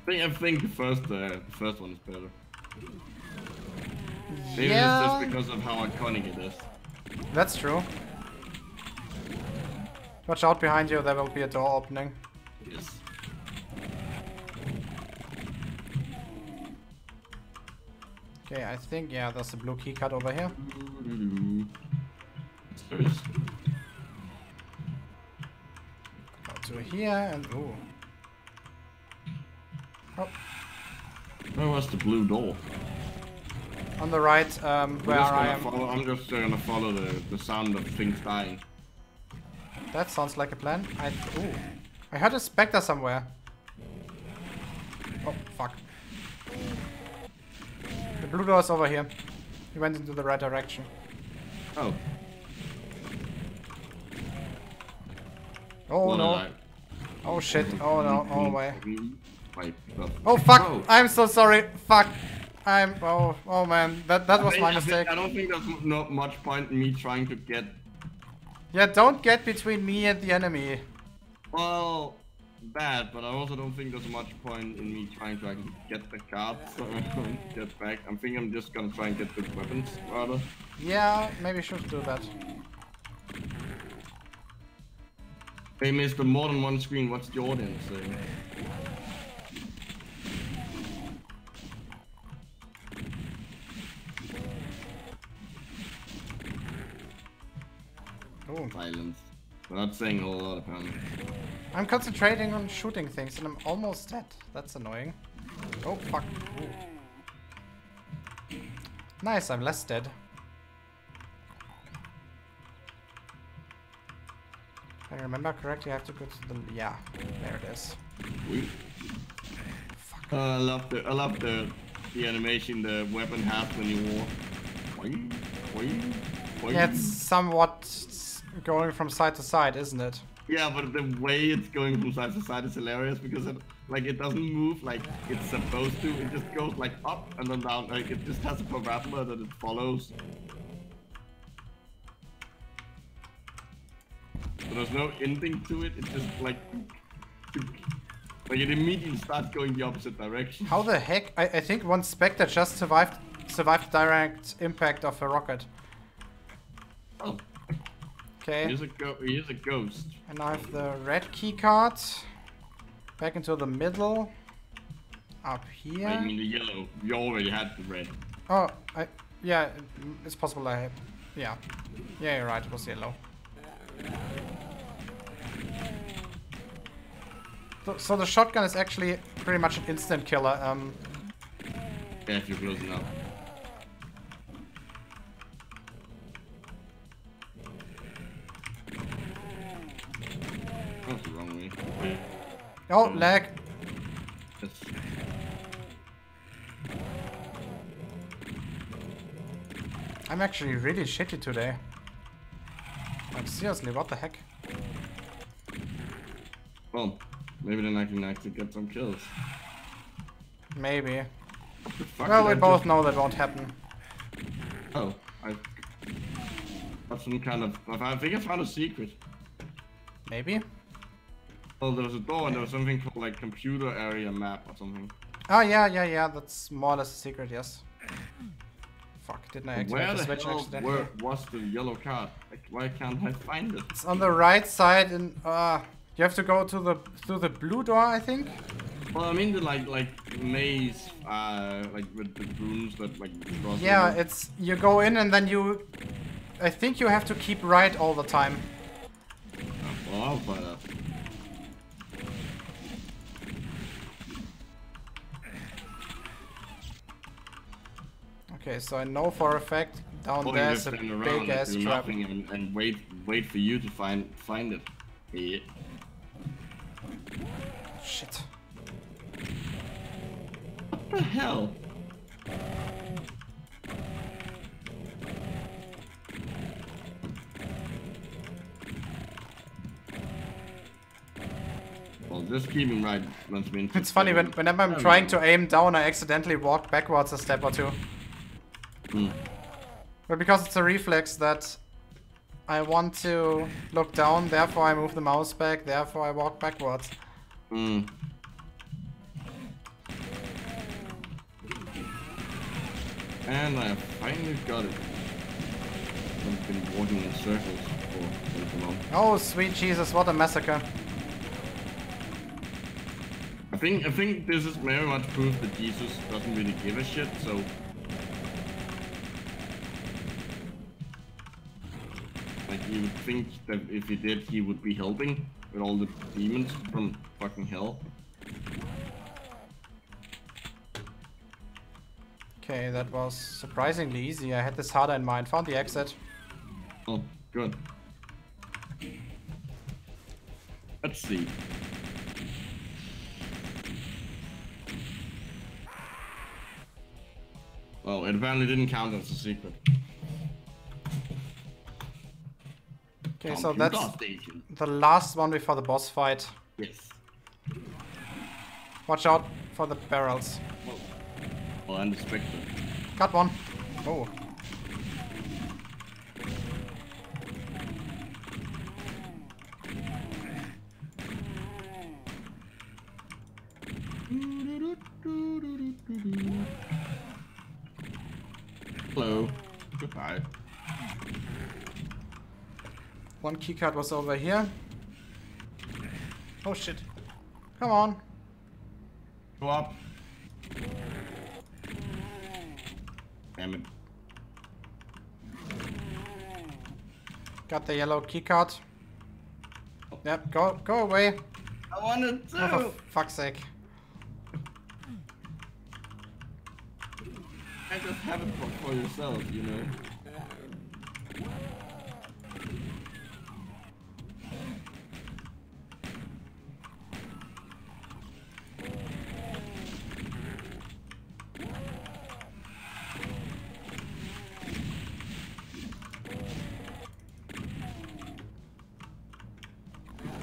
B: I think the first one is better. Maybe
A: Yeah,
B: it's just because of how iconic it is.
A: that's true. Watch out behind you, there will be a door opening.
B: Yes.
A: Okay, I think, yeah, there's a blue keycard over here.
B: There is.
A: Go to here and ooh. Oh,
B: Where was the blue door?
A: on the right, where I am.
B: I'm just gonna follow the sound of things dying.
A: That sounds like a plan. Ooh. I heard a specter somewhere. Oh, fuck. The blue door is over here. He went into the right direction.
B: Oh.
A: Oh
B: Well,
A: no. Oh shit. Oh no. Oh way.
B: Wait,
A: Oh fuck.
B: Whoa.
A: I'm so sorry. Fuck. Oh man. That was my mistake.
B: I don't think there's not much point in me trying to get.
A: Yeah, don't get between me and the enemy.
B: Well, bad, but I also don't think there's much point in me trying to actually get the card so I don't get back. I think I'm just gonna try and get the weapons rather.
A: Yeah, maybe should do that.
B: Hey, Mr. More Than One Screen, what's the audience saying?
A: Oh.
B: Silence. We're not saying a whole lot apparently.
A: I'm concentrating on shooting things and I'm almost dead. That's annoying. Oh fuck. Ooh. Nice, I'm less dead. If I remember correctly, I have to go to the... Yeah, there it is. Fuck.
B: I love the animation the weapon has when you walk. Boing, boing, boing.
A: Yeah, it's somewhat going from side to side, isn't it?
B: Yeah, but the way it's going from side to side is hilarious because it doesn't move like it's supposed to. It just goes like up and then down. Like it just has a parabola that it follows. So there's no ending to it. It's just like it immediately starts going the opposite direction.
A: How the heck? I think one Spectre just survived direct impact of a rocket.
B: Oh.
A: Okay.
B: He is a ghost.
A: And I have the red key card. Back into the middle. Up here.
B: I mean the yellow. You already had the red.
A: Oh, yeah, it's possible I have. Yeah. Yeah, you're right, it was yellow. So the shotgun is actually pretty much an instant killer.
B: Yeah, if you're close enough. That's the wrong way.
A: Oh, lag.
B: Yes.
A: I'm actually really shitty today. Like, seriously, what the heck?
B: Well, maybe then I can actually get some kills.
A: Maybe.
B: Fuck,
A: Well,
B: did
A: we
B: I
A: both
B: just-
A: know that won't happen.
B: Oh, I have some kind of. I think I found a secret.
A: Maybe?
B: Oh, there was a door and there was something called like computer area map or something.
A: Oh, yeah, that's more or less a secret, yes. Fuck, didn't I
B: Where
A: activate the
B: the
A: switch
B: hell
A: accidentally?
B: where was the yellow card? Like, why can't I find it?
A: It's on the right side and you have to go to the blue door, I think.
B: Well, I mean the like maze, like with the rooms that like cross
A: Yeah,
B: over.
A: it's you go in and then you. I think you have to keep right all the time.
B: Well, I'll find out.
A: Okay, so I know for a fact down
B: Or you
A: there's
B: just
A: a
B: stand around
A: big
B: and
A: ass
B: do
A: trap.
B: nothing and wait for you to find it. Yeah.
A: Shit.
B: What the hell? Well, just keep him right once we
A: It's funny whenever I'm trying to aim down, I accidentally walk backwards a step or two.
B: Hmm.
A: But because it's a reflex that I want to look down, therefore I move the mouse back, therefore I walk backwards.
B: Hmm. And I finally got it. I've been walking in circles for way too long.
A: Oh, sweet Jesus, what a massacre.
B: I think this is very much proof that Jesus doesn't really give a shit, so like you would think that if he did he would be helping with all the demons from fucking hell.
A: Okay, that was surprisingly easy. I had this harder in mind. Found the exit.
B: Oh, good. Let's see. Well, it apparently didn't count as a secret.
A: Okay, so that's
B: Station.
A: the last one before the boss fight.
B: Yes.
A: Watch out for the barrels.
B: Well, and the spectre.
A: Got one. Oh.
B: Hello. Goodbye.
A: One keycard was over here. Oh shit. Come on.
B: Go up. Damn it.
A: Got the yellow keycard. Yep, go away.
B: I wanted to.
A: Oh, for fuck's sake.
B: I just have it for yourself, you know.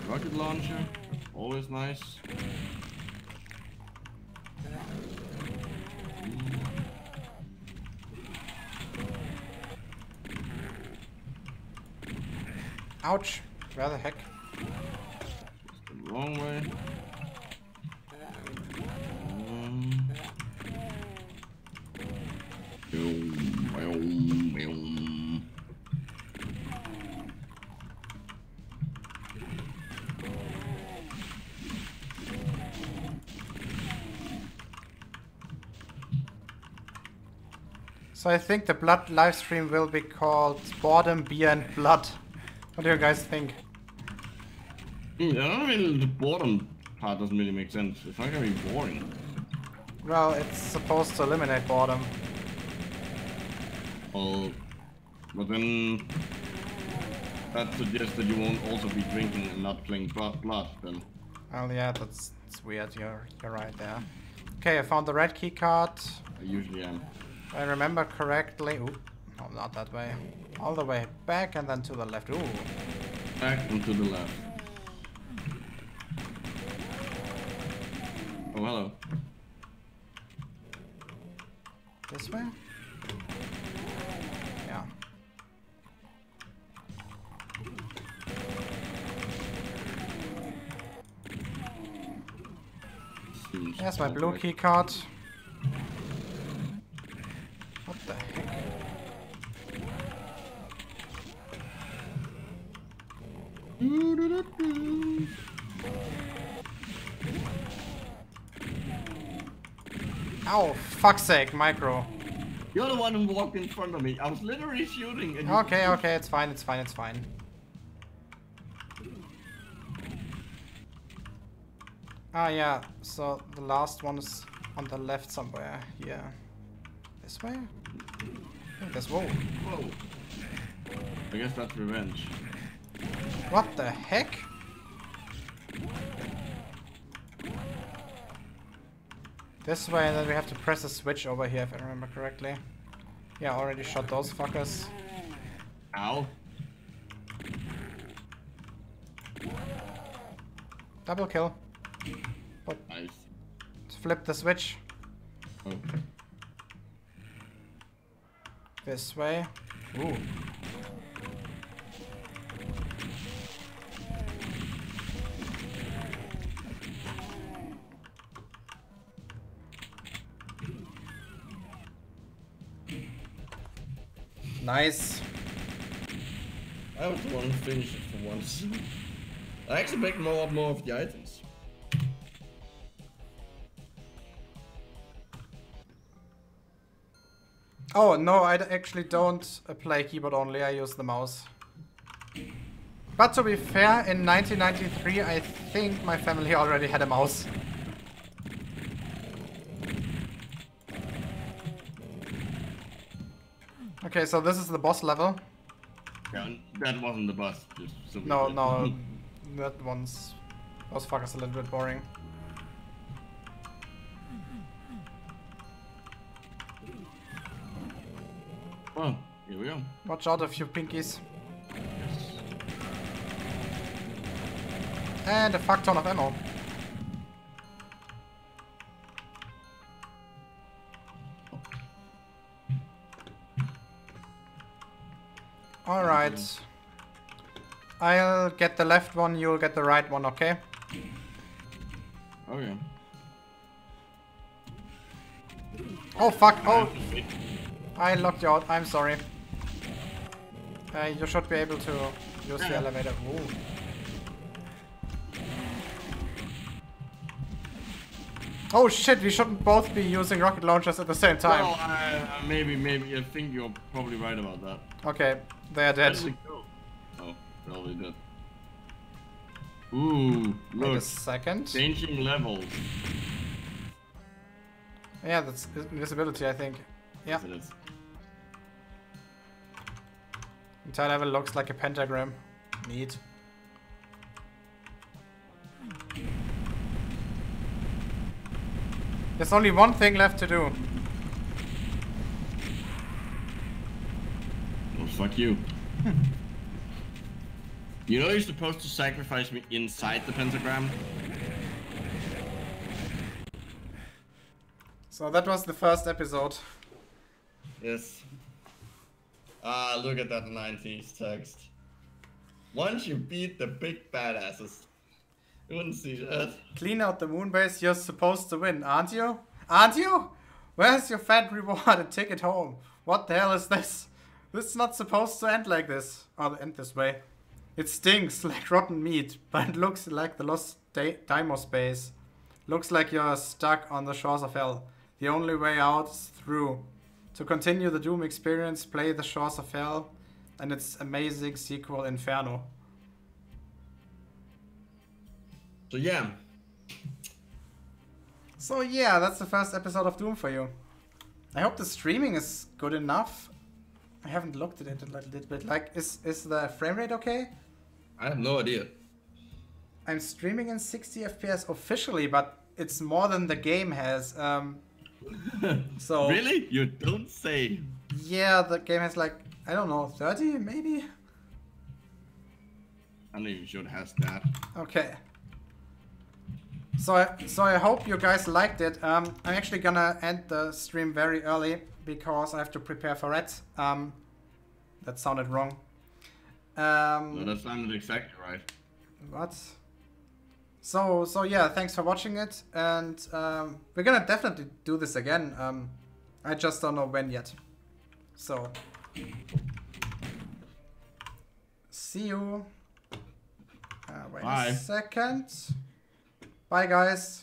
B: Rocket launcher, always nice.
A: Ouch. Where the heck?
B: Just the wrong way.
A: So I think the blood livestream will be called Boredom, Beer and Blood. What do you guys think?
B: I don't really, the boredom part doesn't really make sense. It's not gonna be boring.
A: Well, it's supposed to eliminate boredom.
B: Well, but then that suggests that you won't also be drinking and not playing blood then.
A: Well, yeah, that's weird. You're right there. Okay, I found the red key card.
B: I usually am.
A: If I remember correctly. Ooh, no, not that way. All the way back and then to the left. Ooh.
B: Back and to the left. Oh, hello.
A: This way? Yeah.
B: Seems
A: There's my blue
B: right.
A: key card. What the heck? Ow, fuck's sake, micro.
B: You're the one who walked in front of me. I was literally shooting and
A: Okay, okay, it's fine, it's fine, it's fine. Ah, yeah, so the last one is on the left somewhere. Yeah. This way? Oh, this whoa.
B: Whoa. I guess that's revenge.
A: What the heck? This way, and then we have to press a switch over here, if I remember correctly. Yeah, already shot those fuckers.
B: Ow.
A: Double kill. But
B: Nice.
A: let's flip the switch.
B: Oh.
A: This way. Ooh. Nice.
B: I was the one who finished it for once. I expect more of the items.
A: Oh, no, I actually don't play keyboard only, I use the mouse. But to be fair, in 1993, I think my family already had a mouse. Okay, so this is the boss level.
B: Yeah, that wasn't the boss. Just simply
A: No,
B: put.
A: no, those fuckers a little bit boring.
B: Oh, here we go.
A: Watch out, a few pinkies.
B: Yes.
A: And a fuck ton of ammo. Alright. I'll get the left one, you'll get the right one, okay?
B: Okay.
A: Oh fuck, oh! I locked you out, I'm sorry. You should be able to use the elevator. Ooh. Oh shit, we shouldn't both be using rocket launchers at the same time.
B: Well, maybe. I think you're probably right about that.
A: Okay, they are dead.
B: Where did it go? Oh, well, they did. Ooh,
A: Wait a
B: look.
A: second.
B: Changing levels.
A: Yeah, that's invisibility, I think. Yeah.
B: Yes, it is.
A: Entire level looks like a pentagram. Neat. There's only one thing left to do.
B: Well, fuck you. You know you're supposed to sacrifice me inside the pentagram?
A: So that was the first episode.
B: Yes. Ah, look at that 90s text. Once you beat the big badasses. You wouldn't see that.
A: Clean out the moon base, you're supposed to win, aren't you? Aren't you? Where's your fat reward and take it home? What the hell is this? This is not supposed to end like this. Or end this way. It stinks like rotten meat, but it looks like the lost Deimos base. Looks like you're stuck on the shores of hell. The only way out is through. To continue the Doom experience, play The Shores of Hell and its amazing sequel Inferno.
B: So yeah.
A: So yeah, that's the first episode of Doom for you. I hope the streaming is good enough. I haven't looked at it a little bit. Like, is the frame rate okay?
B: I have no idea.
A: I'm streaming in 60 FPS officially, but it's more than the game has. So
B: Really? You don't say.
A: yeah, the game has like, I don't know, 30 maybe?
B: I'm not even sure it has that.
A: Okay. So I hope you guys liked it. I'm actually gonna end the stream very early because I have to prepare for it. That sounded wrong.
B: No, that sounded exactly right.
A: What? So yeah, thanks for watching it, and we're gonna definitely do this again. I just don't know when yet. So see you. Wait
B: Bye.
A: a second. Bye, guys.